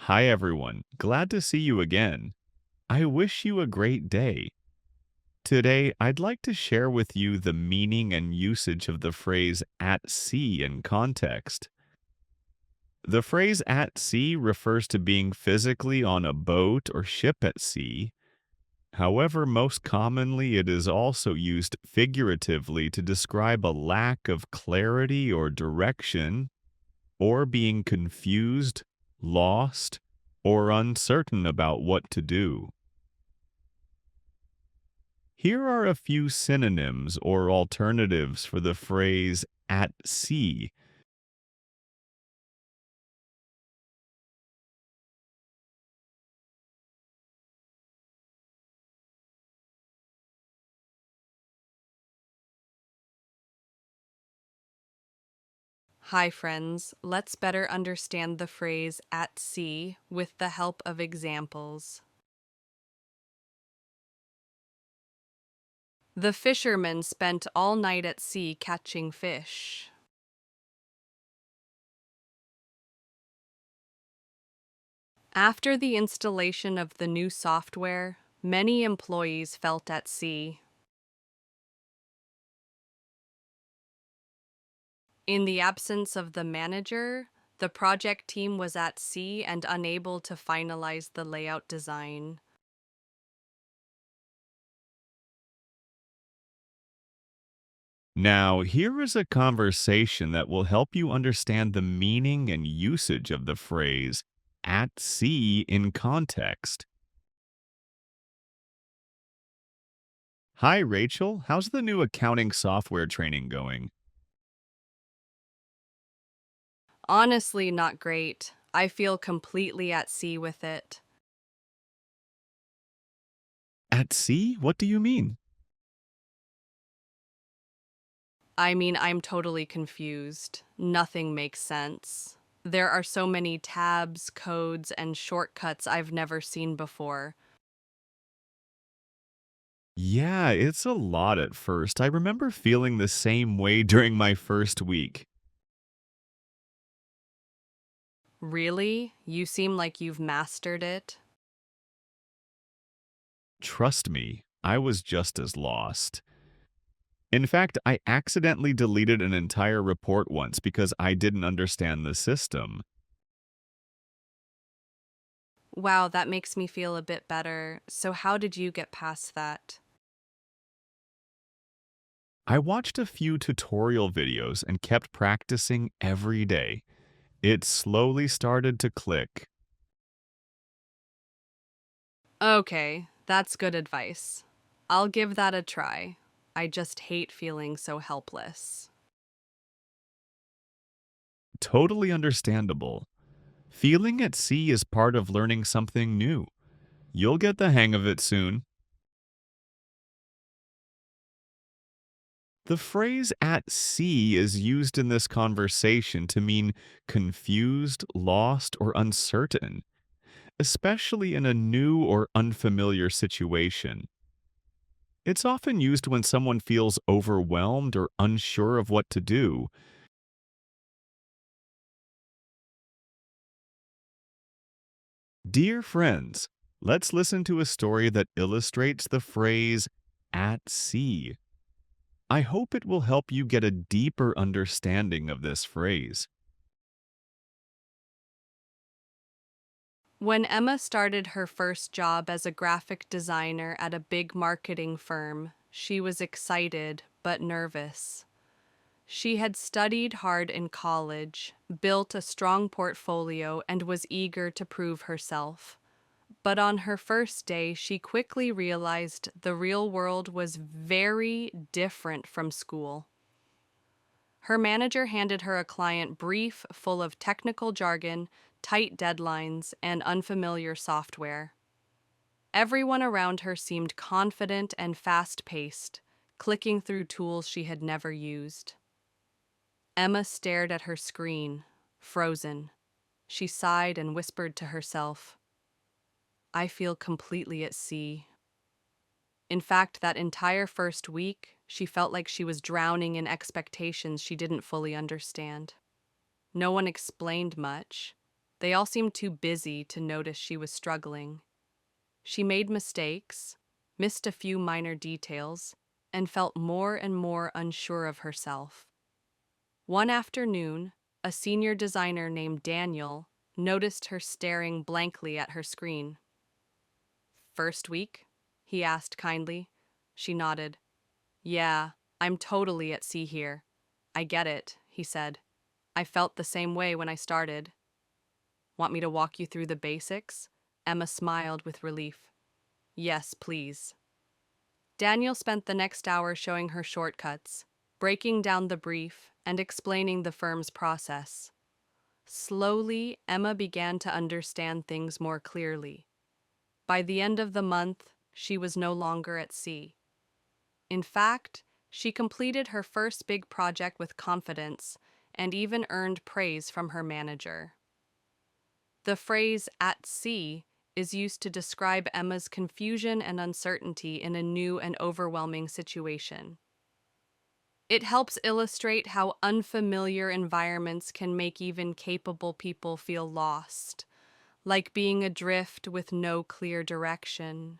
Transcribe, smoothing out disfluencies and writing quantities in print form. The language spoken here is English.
Hi, everyone. Glad to see you again. I wish you a great day. Today, I'd like to share with you the meaning and usage of the phrase at sea in context. The phrase at sea refers to being physically on a boat or ship at sea. However, most commonly, it is also used figuratively to describe a lack of clarity or direction, or being confused, lost, or uncertain about what to do. Here are a few synonyms or alternatives for the phrase at sea. Hi, friends. Let's better understand the phrase at sea with the help of examples. The fishermen spent all night at sea catching fish. After the installation of the new software, many employees felt at sea. In the absence of the manager, the project team was at sea and unable to finalize the layout design. Now, here is a conversation that will help you understand the meaning and usage of the phrase at sea in context. Hi, Rachel. How's the new accounting software training going? Honestly, not great. I feel completely at sea with it. At sea? What do you mean? I'm totally confused. Nothing makes sense. There are so many tabs, codes, and shortcuts I've never seen before. Yeah, it's a lot at first. I remember feeling the same way during my first week. Really? You seem like you've mastered it. Trust me, I was just as lost. In fact, I accidentally deleted an entire report once because I didn't understand the system. Wow, that makes me feel a bit better. So, how did you get past that? I watched a few tutorial videos and kept practicing every day. It slowly started to click. Okay, that's good advice. I'll give that a try. I just hate feeling so helpless. Totally understandable. Feeling at sea is part of learning something new. You'll get the hang of it soon. The phrase at sea is used in this conversation to mean confused, lost, or uncertain, especially in a new or unfamiliar situation. It's often used when someone feels overwhelmed or unsure of what to do. Dear friends, let's listen to a story that illustrates the phrase at sea. I hope it will help you get a deeper understanding of this phrase. When Emma started her first job as a graphic designer at a big marketing firm, she was excited but nervous. She had studied hard in college, built a strong portfolio, and was eager to prove herself. But on her first day, she quickly realized the real world was very different from school. Her manager handed her a client brief full of technical jargon, tight deadlines, and unfamiliar software. Everyone around her seemed confident and fast paced, clicking through tools she had never used. Emma stared at her screen, frozen. She sighed and whispered to herself, I feel completely at sea. In fact, that entire first week, she felt like she was drowning in expectations she didn't fully understand. No one explained much. They all seemed too busy to notice she was struggling. She made mistakes, missed a few minor details, and felt more and more unsure of herself. One afternoon, a senior designer named Daniel noticed her staring blankly at her screen. "First week?" he asked kindly. She nodded. "Yeah, I'm totally at sea here. I get it," he said. "I felt the same way when I started." "Want me to walk you through the basics?" Emma smiled with relief. "Yes, please." Daniel spent the next hour showing her shortcuts, breaking down the brief, and explaining the firm's process. Slowly, Emma began to understand things more clearly. By the end of the month, she was no longer at sea. In fact, she completed her first big project with confidence and even earned praise from her manager. The phrase "at sea" is used to describe Emma's confusion and uncertainty in a new and overwhelming situation. It helps illustrate how unfamiliar environments can make even capable people feel lost, like being adrift with no clear direction.